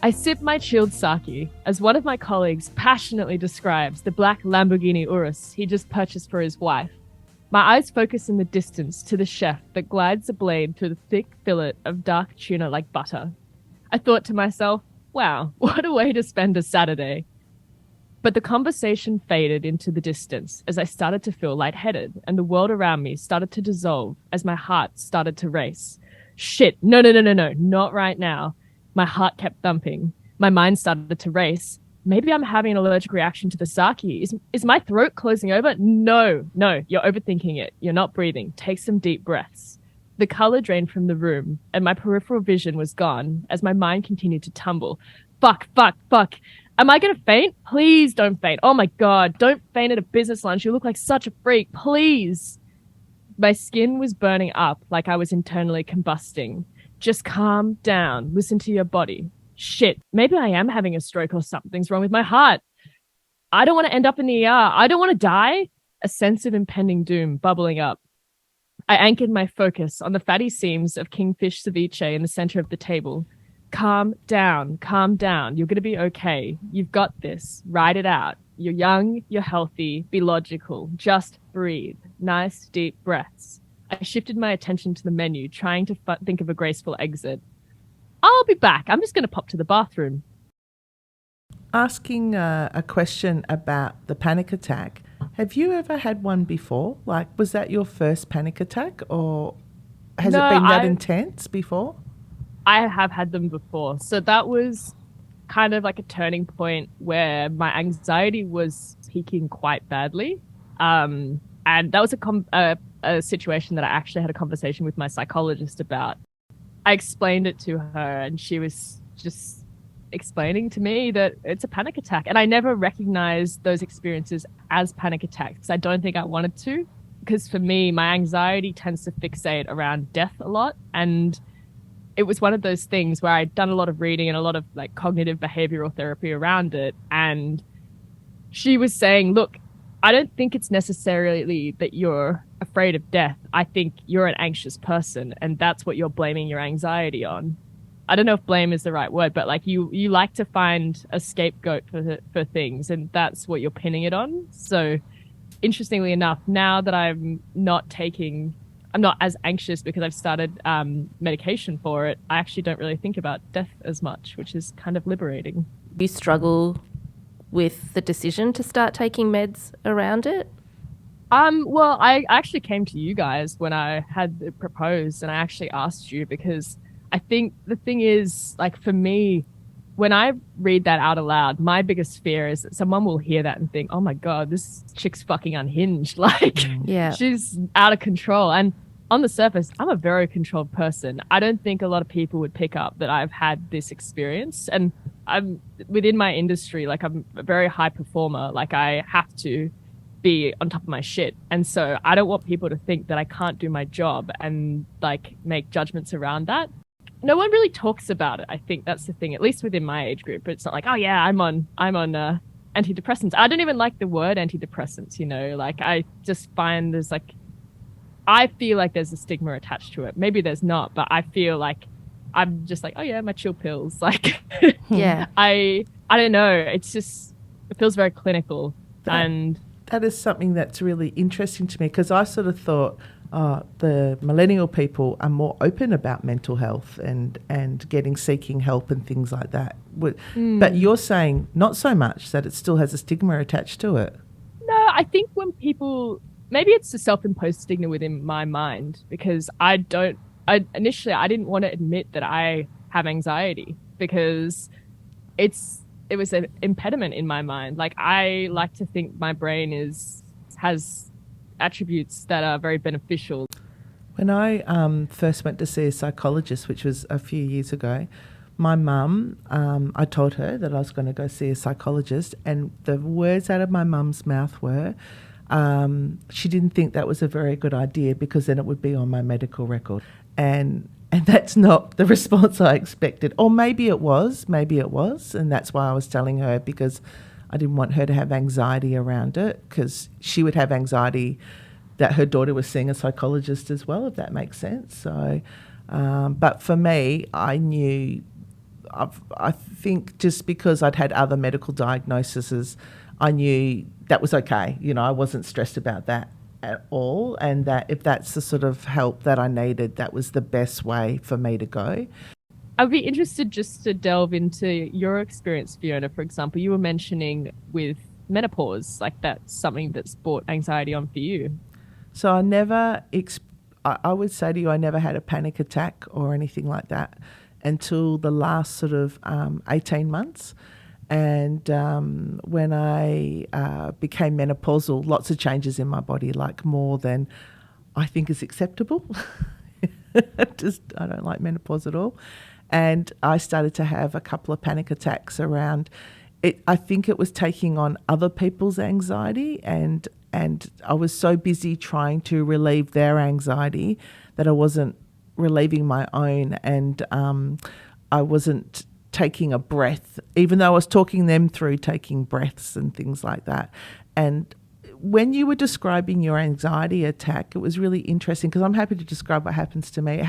I sip my chilled sake as one of my colleagues passionately describes the black Lamborghini Urus he just purchased for his wife. My eyes focus in the distance to the chef that glides a blade through the thick fillet of dark tuna like butter. I thought to myself, wow, what a way to spend a Saturday. But the conversation faded into the distance as I started to feel lightheaded and the world around me started to dissolve as my heart started to race. Shit, no, not right now. My heart kept thumping. My mind started to race. Maybe I'm having an allergic reaction to the sake. Is my throat closing over? No, you're overthinking it. You're not breathing. Take some deep breaths. The color drained from the room and my peripheral vision was gone as my mind continued to tumble. Fuck. Am I going to faint? Please don't faint. Oh my God, don't faint at a business lunch. You look like such a freak. Please. My skin was burning up like I was internally combusting. Just calm down. Listen to your body. Shit, maybe I am having a stroke or something's wrong with my heart. I don't want to end up in the ER. I don't want to die. A sense of impending doom bubbling up. I anchored my focus on the fatty seams of kingfish ceviche in the center of the table. Calm down. You're going to be okay. You've got this. Ride it out. You're young, you're healthy, be logical. Just breathe. Nice, deep breaths. I shifted my attention to the menu, trying to think of a graceful exit. I'll be back. I'm just going to pop to the bathroom. Asking a question about the panic attack. Have you ever had one before? Like, was that your first panic attack, or has it been that intense before? I have had them before. So that was kind of like a turning point where my anxiety was peaking quite badly. And that was a situation that I actually had a conversation with my psychologist about. I explained it to her and she was just explaining to me that it's a panic attack. And I never recognized those experiences as panic attacks because I don't think I wanted to. Because for me, my anxiety tends to fixate around death a lot. And it was one of those things where I'd done a lot of reading and a lot of like cognitive behavioral therapy around it. And she was saying, look, I don't think it's necessarily that you're afraid of death. I think you're an anxious person and that's what you're blaming your anxiety on. I don't know if blame is the right word, but like you like to find a scapegoat for things and that's what you're pinning it on. So interestingly enough, now that I'm not as anxious because I've started medication for it, I actually don't really think about death as much, which is kind of liberating. You struggle with the decision to start taking meds around it? Well, I actually came to you guys when I had it proposed and I actually asked you because I think the thing is, like for me, when I read that out aloud, my biggest fear is that someone will hear that and think, oh my God, this chick's fucking unhinged. Like, yeah, she's out of control. And on the surface, I'm a very controlled person. I don't think a lot of people would pick up that I've had this experience. And I'm within my industry, like I'm a very high performer. Like I have to be on top of my shit. And so I don't want people to think that I can't do my job and like make judgments around that. No one really talks about it. I think that's the thing, at least within my age group. It's not like, oh yeah, I'm on antidepressants. I don't even like the word antidepressants, you know, like I just find I feel like there's a stigma attached to it. Maybe there's not, but I feel like I'm just like, oh yeah, my chill pills. Like, yeah, I don't know. It's just, it feels very clinical. That is something that's really interesting to me because I sort of thought the millennial people are more open about mental health and seeking help and things like that. But you're saying not so much, that it still has a stigma attached to it. No, I think when people, maybe it's a self-imposed stigma within my mind because initially I didn't want to admit that I have anxiety because it was an impediment in my mind. Like I like to think my brain has attributes that are very beneficial. When I first went to see a psychologist, which was a few years ago, my mum, I told her that I was going to go see a psychologist, and the words out of my mum's mouth were, she didn't think that was a very good idea because then it would be on my medical record. And that's not the response I expected. Or maybe it was, and that's why I was telling her, because I didn't want her to have anxiety around it, because she would have anxiety that her daughter was seeing a psychologist as well, if that makes sense. So, but for me, I knew I think just because I'd had other medical diagnoses, I knew that was okay. You know, I wasn't stressed about that at all, and that if that's the sort of help that I needed, that was the best way for me to go. I'd be interested just to delve into your experience, Fiona. For example, you were mentioning with menopause, like that's something that's brought anxiety on for you. So I would say to you, I never had a panic attack or anything like that until the last sort of 18 months. And when I became menopausal, lots of changes in my body, like more than I think is acceptable. I don't like menopause at all. And I started to have a couple of panic attacks around it. I think it was taking on other people's anxiety, and I was so busy trying to relieve their anxiety that I wasn't relieving my own, and I wasn't taking a breath, even though I was talking them through taking breaths and things like that. And when you were describing your anxiety attack, it was really interesting because I'm happy to describe what happens to me.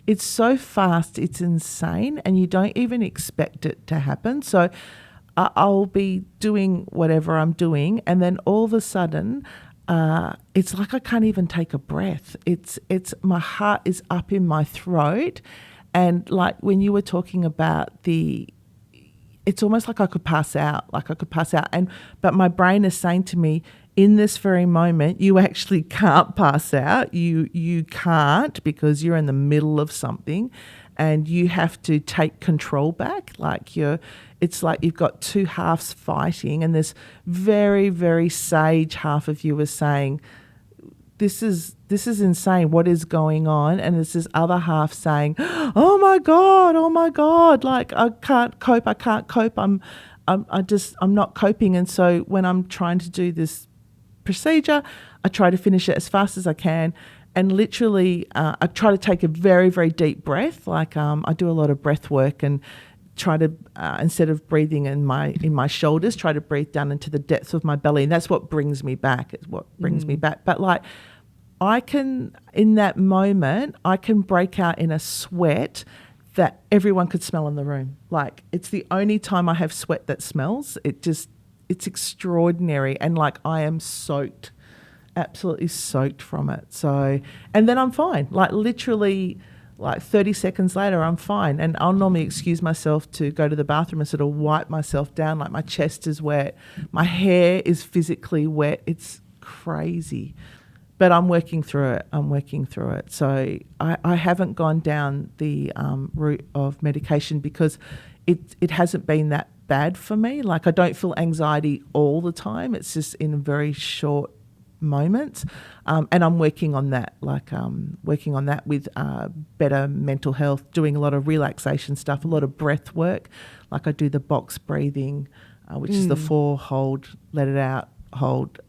It's so fast, it's insane, and you don't even expect it to happen. So I'll be doing whatever I'm doing, and then all of a sudden, it's like I can't even take a breath. It's my heart is up in my throat, and like when you were talking about it's almost like I could pass out, but my brain is saying to me, in this very moment, you actually can't pass out. You can't, because you're in the middle of something, and you have to take control back. It's like you've got two halves fighting, and this very, very sage half of you is saying, this is insane. What is going on? And there's this other half saying, oh my God, like I can't cope. I'm not coping. And so when I'm trying to do this procedure, I try to finish it as fast as I can, and literally I try to take a very, very deep breath. I do a lot of breath work, and try to instead of breathing in my shoulders, try to breathe down into the depths of my belly, and that's what brings me back. It's what brings me back. But like in that moment, I can break out in a sweat that everyone could smell in the room. Like, it's the only time I have sweat that smells. It's extraordinary, and like I am soaked, absolutely soaked from it. So, and then I'm fine. Like literally, like 30 seconds later, I'm fine. And I'll normally excuse myself to go to the bathroom and sort of wipe myself down. Like my chest is wet, my hair is physically wet. It's crazy. But I'm working through it. So I haven't gone down the route of medication because it hasn't been that bad for me. Like I don't feel anxiety all the time. It's just in very short moments. And I'm working on that, with better mental health, doing a lot of relaxation stuff, a lot of breath work. Like I do the box breathing, which is the 4 hold, let it out, hold.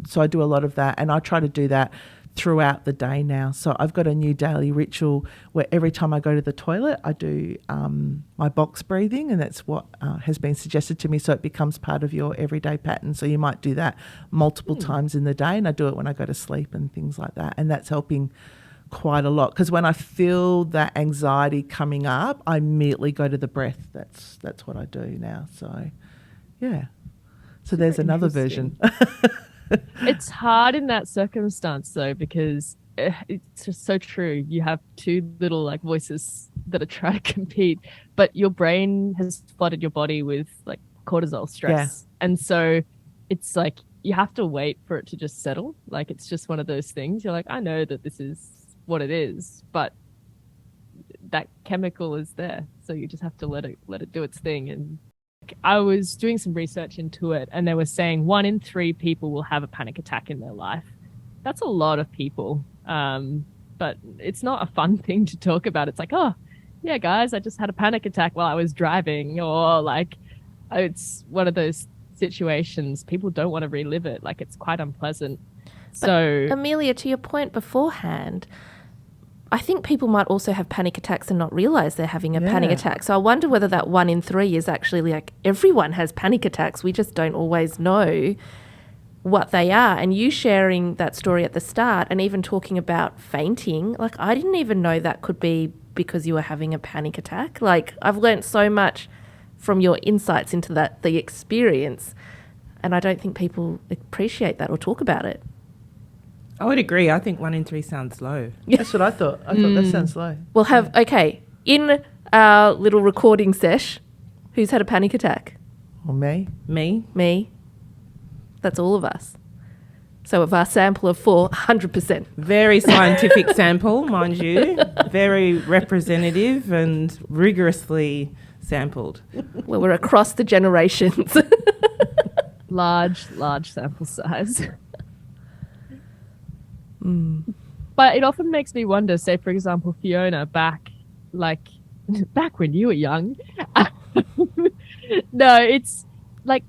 So I do a lot of that, and I try to do that throughout the day now. So I've got a new daily ritual where every time I go to the toilet, I do my box breathing, and that's what has been suggested to me, so it becomes part of your everyday pattern. So you might do that multiple times in the day, and I do it when I go to sleep and things like that, and that's helping quite a lot, because when I feel that anxiety coming up, I immediately go to the breath. That's what I do now. So yeah. So there's another version. It's hard in that circumstance though, because it's just so true. You have two little like voices that are trying to compete, but your brain has flooded your body with like cortisol stress. Yeah. And so it's like you have to wait for it to just settle. Like it's just one of those things. You're like, I know that this is what it is, but that chemical is there. So you just have to let it do its thing. And I was doing some research into it, and they were saying 1 in 3 people will have a panic attack in their life. That's a lot of people. But it's not a fun thing to talk about. It's like, oh, yeah, guys, I just had a panic attack while I was driving, or like it's one of those situations people don't want to relive it. Like it's quite unpleasant. But so Amelia, to your point beforehand, I think people might also have panic attacks and not realise they're having a panic attack. So I wonder whether that 1 in 3 is actually like everyone has panic attacks. We just don't always know what they are. And you sharing that story at the start and even talking about fainting, like I didn't even know that could be because you were having a panic attack. Like I've learnt so much from your insights into that, the experience, and I don't think people appreciate that or talk about it. I would agree. I think 1 in 3 sounds low. That's what I thought. I thought that sounds low. We'll have, okay, in our little recording sesh, who's had a panic attack? Or me. Me. That's all of us. So of our sample of 4, 100%. Very scientific sample, mind you. Very representative and rigorously sampled. Well, we're across the generations. Large sample size. But it often makes me wonder, say, for example, Fiona, back when you were young. No, it's like,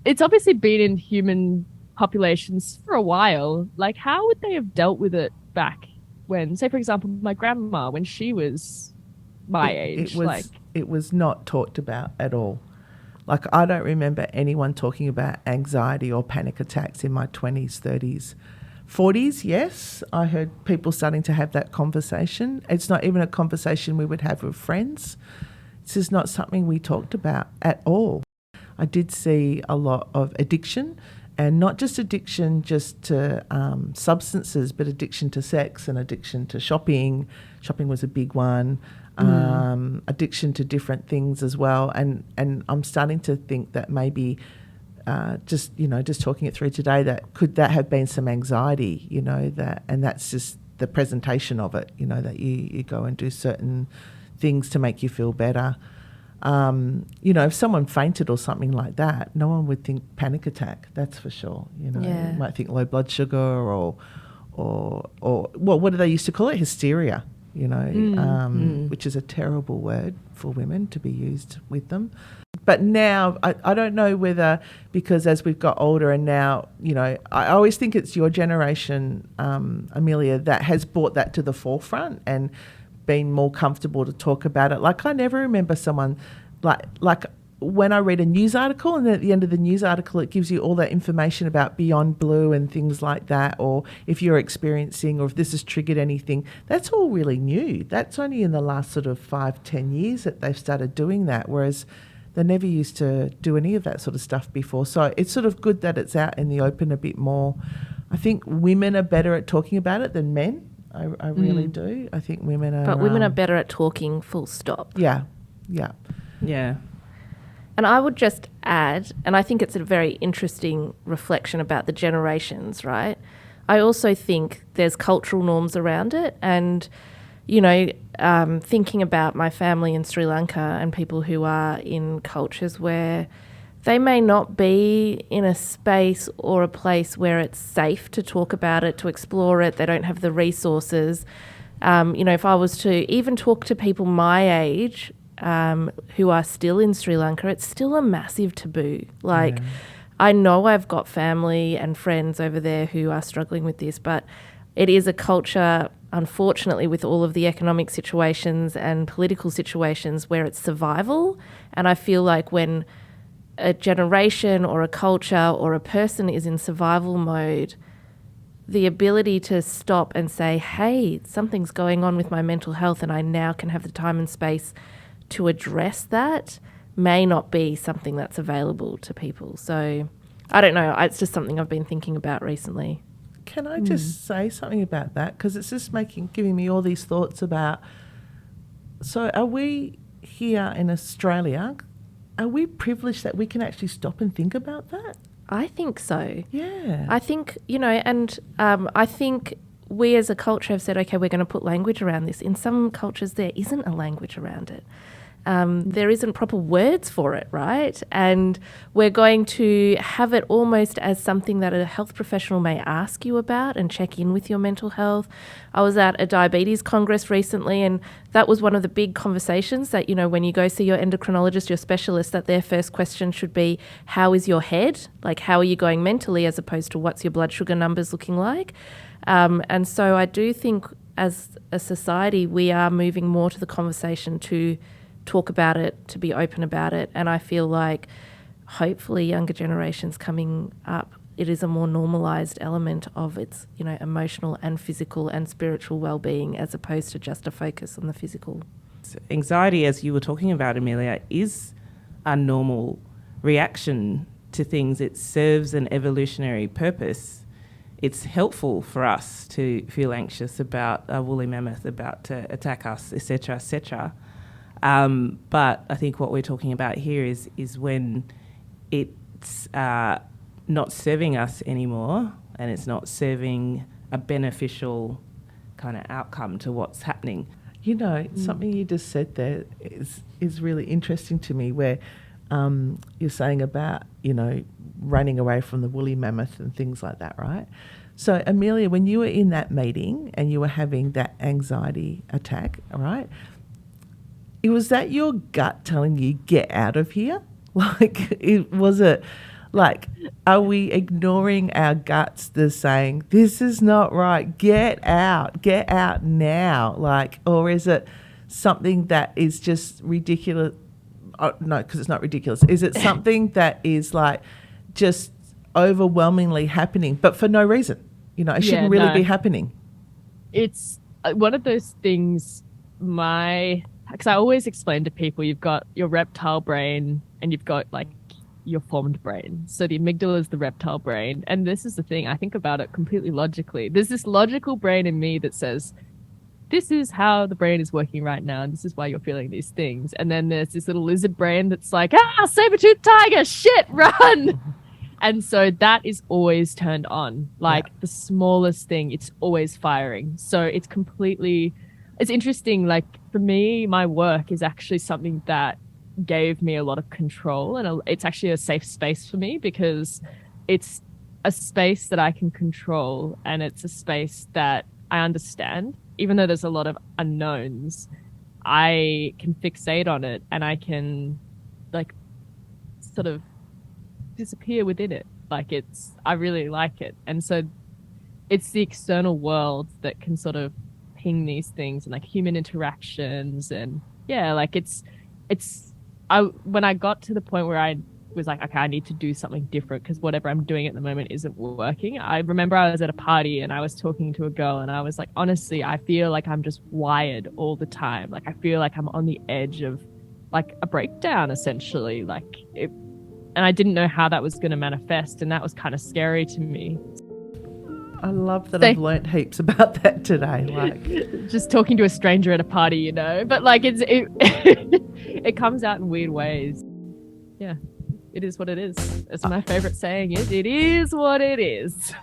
it's obviously been in human populations for a while. Like, how would they have dealt with it back when, say, for example, my grandma, when she was my age? It was not talked about at all. Like, I don't remember anyone talking about anxiety or panic attacks in my 20s, 30s. 40s, yes, I heard people starting to have that conversation. It's not even a conversation we would have with friends. This is not something we talked about at all. I did see a lot of addiction, and not just addiction just to substances, but addiction to sex and addiction to shopping. Shopping was a big one. Addiction to different things as well. And I'm starting to think that maybe just talking it through today, that could that have been some anxiety, and that's just the presentation of it, that you go and do certain things to make you feel better. If someone fainted or something like that, no one would think panic attack, that's for sure. You might think low blood sugar or what do they used to call it? Hysteria, which is a terrible word for women to be used with them. But now, I don't know whether, because as we've got older and now, I always think it's your generation, Amelia, that has brought that to the forefront and been more comfortable to talk about it. Like, I never remember someone, like when I read a news article, and then at the end of the news article it gives you all that information about Beyond Blue and things like that, or if you're experiencing, or if this has triggered anything. That's all really new. That's only in the last sort of 5-10 years that they've started doing that, whereas they never used to do any of that sort of stuff before. So it's sort of good that it's out in the open a bit more. I think women are better at talking about it than men. I really do. I think women are... But women are better at talking, full stop. Yeah. And I would just add, and I think it's a very interesting reflection about the generations, right? I also think there's cultural norms around it, and, thinking about my family in Sri Lanka and people who are in cultures where they may not be in a space or a place where it's safe to talk about it, to explore it. They don't have the resources. If I was to even talk to people my age who are still in Sri Lanka, it's still a massive taboo. I know I've got family and friends over there who are struggling with this, but it is a culture, unfortunately, with all of the economic situations and political situations, where it's survival. And I feel like when a generation or a culture or a person is in survival mode, the ability to stop and say, hey, something's going on with my mental health and I now can have the time and space to address that, may not be something that's available to people. So I don't know. It's just something I've been thinking about recently. Can I just say something about that? Because it's just giving me all these thoughts about, so are we here in Australia, are we privileged that we can actually stop and think about that? I think so. Yeah. I think, I think we as a culture have said, okay, we're going to put language around this. In some cultures, there isn't a language around it. There isn't proper words for it, right? And we're going to have it almost as something that a health professional may ask you about and check in with your mental health. I was at a diabetes congress recently, and that was one of the big conversations that, when you go see your endocrinologist, your specialist, that their first question should be, how is your head? Like, how are you going mentally, as opposed to what's your blood sugar numbers looking like? And so I do think as a society, we are moving more to the conversation to talk about it, to be open about it. And I feel like hopefully younger generations coming up it is a more normalized element of its, you know, emotional and physical and spiritual well-being, as opposed to just a focus on the physical. Anxiety, as you were talking about, Amelia, is a normal reaction to things. It serves an evolutionary purpose. It's helpful for us to feel anxious about a woolly mammoth about to attack us, etc., etc. But I think what we're talking about here is when it's not serving us anymore, and it's not serving a beneficial kind of outcome to what's happening. You know, something you just said there is really interesting to me, where you're saying about, you know, running away from the woolly mammoth and things like that, right? So, Amelia, when you were in that meeting and you were having that anxiety attack, right, was that your gut telling you, get out of here? Like, was it like, are we ignoring our guts that's saying, this is not right, get out now? Like, or is it something that is just ridiculous? Oh, no, because it's not ridiculous. Is it something that is like just overwhelmingly happening, but for no reason? You know, it shouldn't really be happening. It's one of those things, because I always explain to people, you've got your reptile brain and you've got like your formed brain. So the amygdala is the reptile brain. And this is the thing, I think about it completely logically. There's this logical brain in me that says, this is how the brain is working right now, and this is why you're feeling these things. And then there's this little lizard brain that's like, saber-toothed tiger, shit, run! And so that is always turned on. Like the smallest thing, it's always firing. So it's interesting. Like for me, my work is actually something that gave me a lot of control, and it's actually a safe space for me, because it's a space that I can control, and it's a space that I understand. Even though there's a lot of unknowns, I can fixate on it, and I can like sort of disappear within it. Like I really like it. And so it's the external world that can sort of ping these things, and like human interactions, and when I got to the point where I was like, okay, I need to do something different, because whatever I'm doing at the moment isn't working. I remember I was at a party and I was talking to a girl, and I was like, honestly, I feel like I'm just wired all the time. Like I feel like I'm on the edge of like a breakdown, essentially. And I didn't know how that was going to manifest, and that was kind of scary to me. I love that I've learnt heaps about that today. Like just talking to a stranger at a party, you know, but like it comes out in weird ways. Yeah, it is what it is. As my favorite saying is, it is what it is.